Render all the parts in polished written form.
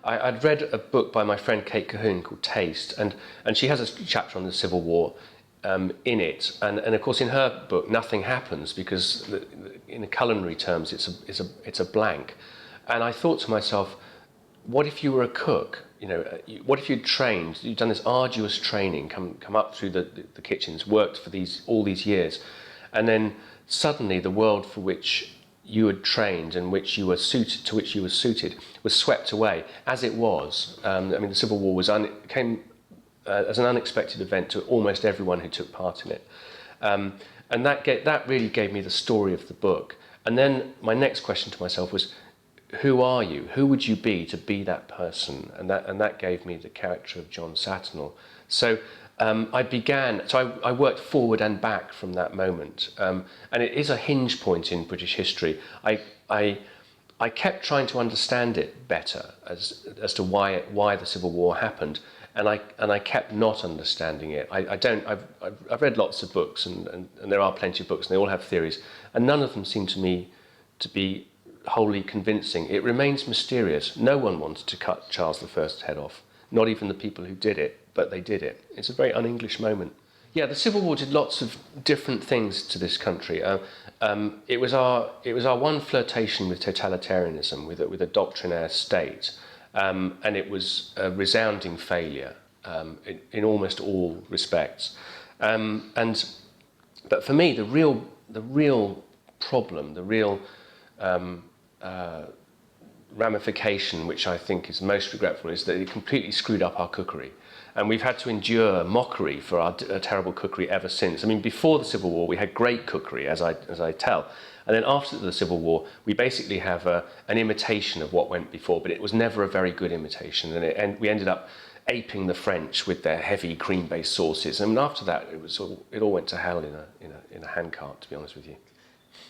I'd read a book by my friend Kate Cahoon called Taste, and she has a chapter on the Civil War in it, and of course in her book nothing happens because in culinary terms it's a blank, and I thought to myself, what if you were a cook? What if you'd trained, you'd done this arduous training, come up through the kitchens, worked for all these years, and then suddenly the world for which you had trained and which you were suited was swept away as it was. The Civil War came as an unexpected event to almost everyone who took part in it, and that really gave me the story of the book. And then my next question to myself was, who are you? Who would you be to be that person? And that gave me the character of John Saturnall. So I worked forward and back from that moment, and it is a hinge point in British history. I kept trying to understand it better as to why the Civil War happened, and I kept not understanding it. I've read lots of books, and there are plenty of books, and they all have theories, and none of them seem to me to be wholly convincing. It remains mysterious. No one wanted to cut Charles I's head off, not even the people who did it, but they did it. It's a very un-English moment. Yeah, the Civil War did lots of different things to this country. It was our one flirtation with totalitarianism, with a doctrinaire state, and it was a resounding failure in almost all respects. But for me, the real problem, the real ramification, which I think is most regretful, is that it completely screwed up our cookery. And we've had to endure mockery for our terrible cookery ever since. I mean, before the Civil War, we had great cookery, as I tell. And then after the Civil War, we basically have an imitation of what went before, but it was never a very good imitation. And we ended up aping the French with their heavy cream-based sauces. And after that, it all went to hell in a handcart, to be honest with you.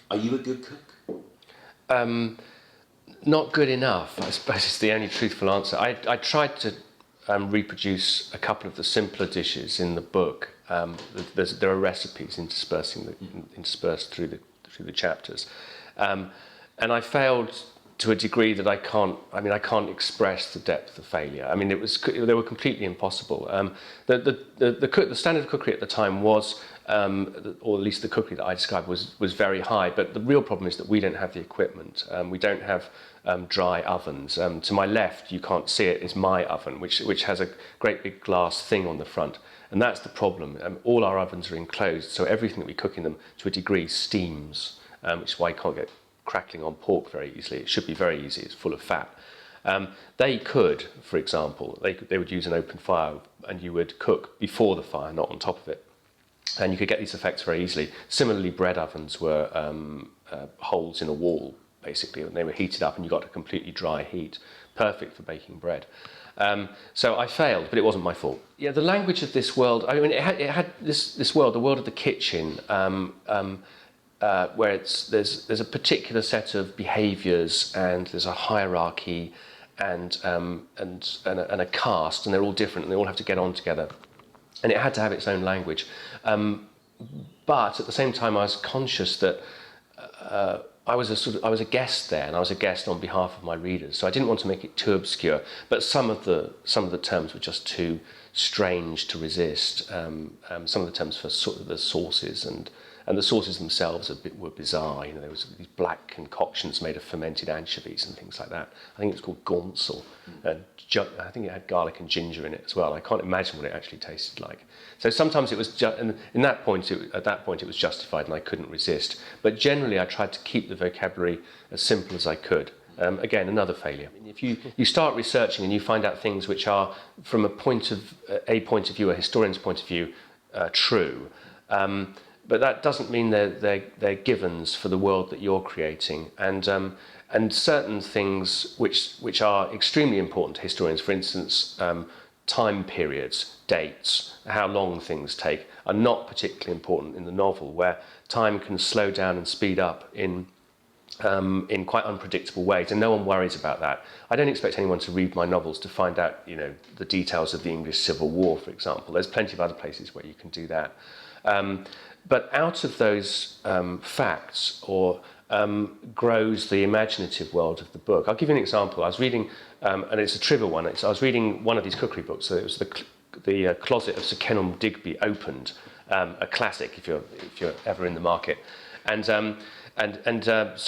Are you a good cook? Not good enough, I suppose, is the only truthful answer. I tried to reproduce a couple of the simpler dishes in the book. There are recipes interspersed through the chapters, and I failed to a degree that I can't express the depth of failure. I mean, they were completely impossible. The standard of cookery at the time was, or at least the cookery that I described, was very high. But the real problem is that we don't have the equipment. We don't have dry ovens. To my left, you can't see it, is my oven, which has a great big glass thing on the front. And that's the problem. All our ovens are enclosed, so everything that we cook in them, to a degree, steams, which is why you can't get crackling on pork very easily. It should be very easy. It's full of fat. They could, for example, they would use an open fire, and you would cook before the fire, not on top of it. And you could get these effects very easily. Similarly, bread ovens were holes in a wall, basically, and they were heated up, and you got a completely dry heat, perfect for baking bread. So I failed, but it wasn't my fault. Yeah, the language of this world. I mean, it had this world, the world of the kitchen, where there's a particular set of behaviours, and there's a hierarchy, and a caste, and they're all different, and they all have to get on together. And it had to have its own language. But at the same time, I was conscious that I was a guest there, and I was a guest on behalf of my readers. So I didn't want to make it too obscure. But some of the terms were just too strange to resist. Some of the terms for sort of the sauces and the sauces themselves were bizarre. There was these black concoctions made of fermented anchovies and things like that. I think it was called gaunsel. I think it had garlic and ginger in it as well. I can't imagine what it actually tasted like. So sometimes it was, at that point it was justified, and I couldn't resist. But generally, I tried to keep the vocabulary as simple as I could. Again, another failure. If you start researching and you find out things which are, from a point of view, a historian's point of view, true. But that doesn't mean they're givens for the world that you're creating. And certain things which are extremely important to historians, for instance, time periods, dates, how long things take, are not particularly important in the novel, where time can slow down and speed up in quite unpredictable ways, and no one worries about that. I don't expect anyone to read my novels to find out, the details of the English Civil War, for example. There's plenty of other places where you can do that. But out of those facts, or grows the imaginative world of the book. I'll give you an example. I was reading, and it's a trivial one. I was reading one of these cookery books. So it was the Closet of Sir Kenelm Digby Opened, a classic if you're ever in the market, and Sir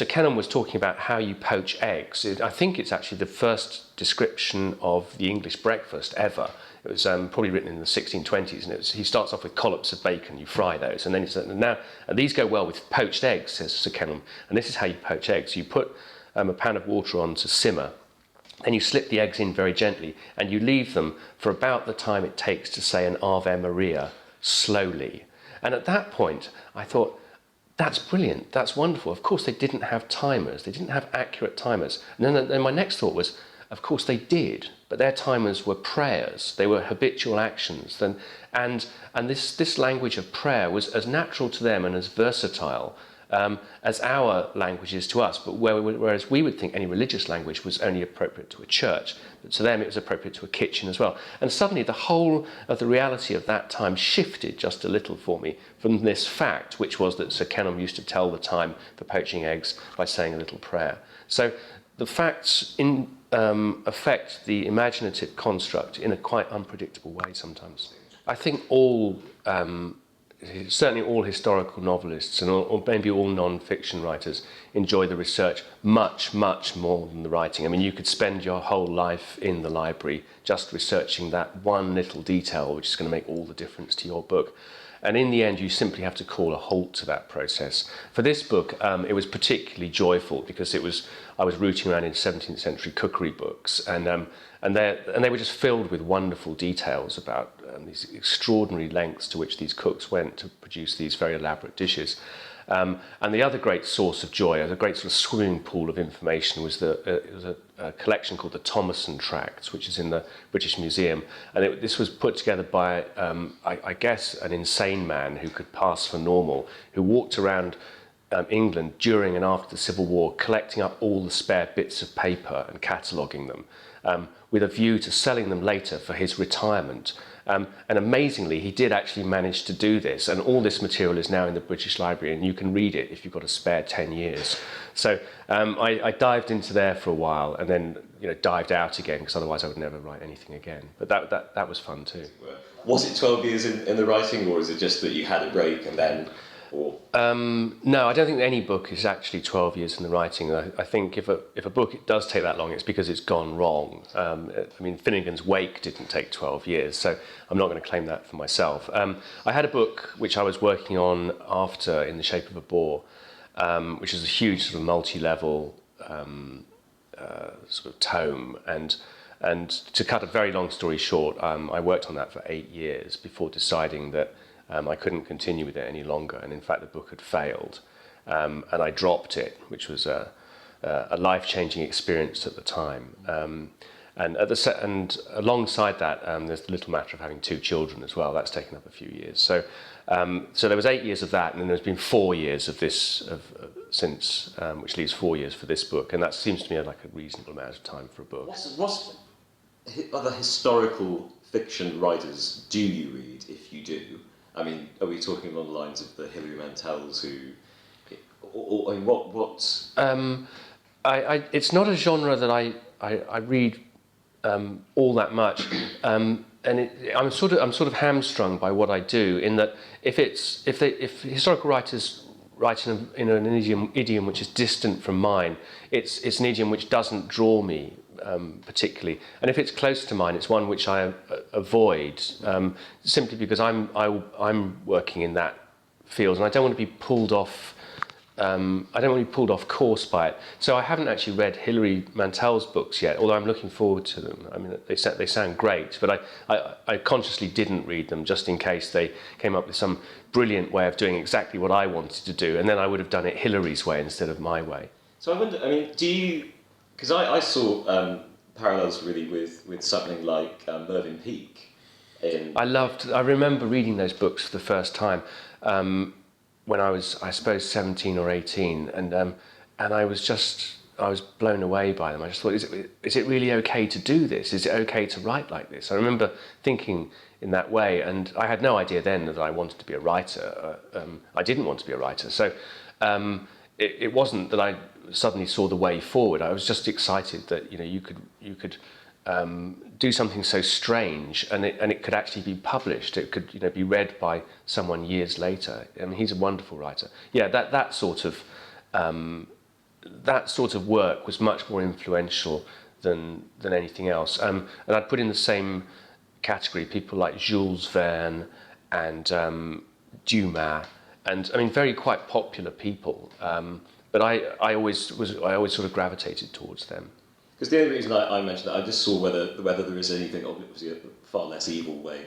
Kenelm was talking about how you poach eggs. I think it's actually the first description of the English breakfast ever. It was probably written in the 1620s, and he starts off with collops of bacon. You fry those, and then he said, "Now, and these go well with poached eggs," says Sir Kenelm. And this is how you poach eggs: you put a pan of water on to simmer, then you slip the eggs in very gently, and you leave them for about the time it takes to say an Ave Maria slowly. And at that point, I thought, that's brilliant, that's wonderful. Of course, they didn't have timers, they didn't have accurate timers. And then my next thought was, of course they did, but their timers were prayers, they were habitual actions. And this language of prayer was as natural to them and as versatile as our language is to us, but whereas we would think any religious language was only appropriate to a church, but to them it was appropriate to a kitchen as well. And suddenly the whole of the reality of that time shifted just a little for me from this fact, which was that Sir Kenelm used to tell the time for poaching eggs by saying a little prayer. So the facts affect the imaginative construct in a quite unpredictable way sometimes. I think certainly all historical novelists and or maybe all non-fiction writers enjoy the research much, much more than the writing. I mean, you could spend your whole life in the library just researching that one little detail, which is going to make all the difference to your book. And in the end, you simply have to call a halt to that process. For this book, it was particularly joyful because I was rooting around in 17th century cookery books, and they were just filled with wonderful details about these extraordinary lengths to which these cooks went to produce these very elaborate dishes. And the other great source of joy, a great sort of swimming pool of information, was a collection called the Thomason Tracts, which is in the British Museum. And this was put together by, I guess, an insane man who could pass for normal, who walked around England during and after the Civil War, collecting up all the spare bits of paper and cataloguing them, with a view to selling them later for his retirement. And amazingly, he did actually manage to do this, and all this material is now in the British Library, and you can read it if you've got a spare 10 years. So I dived into there for a while, and then dived out again, because otherwise I would never write anything again. But that was fun too. Was it 12 years in the writing, or is it just that you had a break and then... No, I don't think any book is actually 12 years in the writing. I think if a book does take that long, it's because it's gone wrong. I mean, Finnegan's Wake didn't take 12 years, so I'm not going to claim that for myself. I had a book which I was working on after, In the Shape of a Boar, which is a huge sort of multi-level sort of tome, and to cut a very long story short, I worked on that for 8 years before deciding that I couldn't continue with it any longer, and in fact the book had failed, and I dropped it, which was a life-changing experience at the time. And alongside that, there's the little matter of having 2 children as well. That's taken up a few years. So there was 8 years of that, and then there's been 4 years of this since, which leaves 4 years for this book, and that seems to me like a reasonable amount of time for a book. What other historical fiction writers do you read, if you do? I mean, are we talking along the lines of the Hilary Mantels who... I mean, what... It's not a genre that I read all that much, and I'm sort of hamstrung by what I do, in that if historical writers write in an idiom which is distant from mine, it's an idiom which doesn't draw me particularly, and if it's close to mine, it's one which I avoid, simply because I'm working in that field, and I don't want to be pulled off. I don't want to be pulled off course by it. So I haven't actually read Hilary Mantel's books yet, although I'm looking forward to them. I mean, they sound great, but I consciously didn't read them just in case they came up with some brilliant way of doing exactly what I wanted to do, and then I would have done it Hilary's way instead of my way. So I wonder, I mean, do you... Because I saw parallels really with something like Mervyn Peake. I remember reading those books for the first time when I was, I suppose, 17 or 18, and I was blown away by them. I just thought, is it really okay to do this? Is it okay to write like this? I remember thinking in that way, and I had no idea then that I wanted to be a writer. I didn't want to be a writer, so it wasn't that I suddenly saw the way forward. I was just excited that you could do something so strange, and it could actually be published. It could be read by someone years later. I mean, he's a wonderful writer. Yeah, that sort of work was much more influential than anything else. And I'd put in the same category people like Jules Verne and Dumas, and I mean very quite popular people. But I always sort of gravitated towards them. Because the only reason I mentioned that, I just saw whether there is anything, obviously a far less evil way,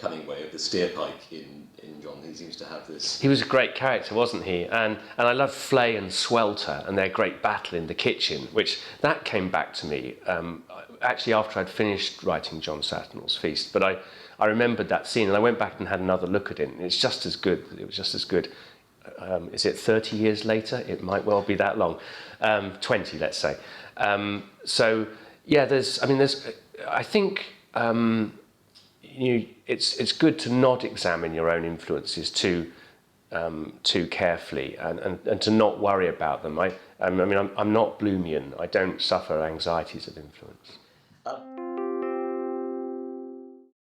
cunning way of the steerpike in John. He seems to have this. He was a great character, wasn't he? And I loved Flay and Swelter and their great battle in the kitchen, which that came back to me actually after I'd finished writing John Saturnall's Feast. But I remembered that scene, and I went back and had another look at it, and it's just as good. It was just as good. Is it 30 years later? It might well be that long. 20, let's say. So yeah, I think it's good to not examine your own influences too carefully, and to not worry about them. I'm not Bloomian. I don't suffer anxieties of influence.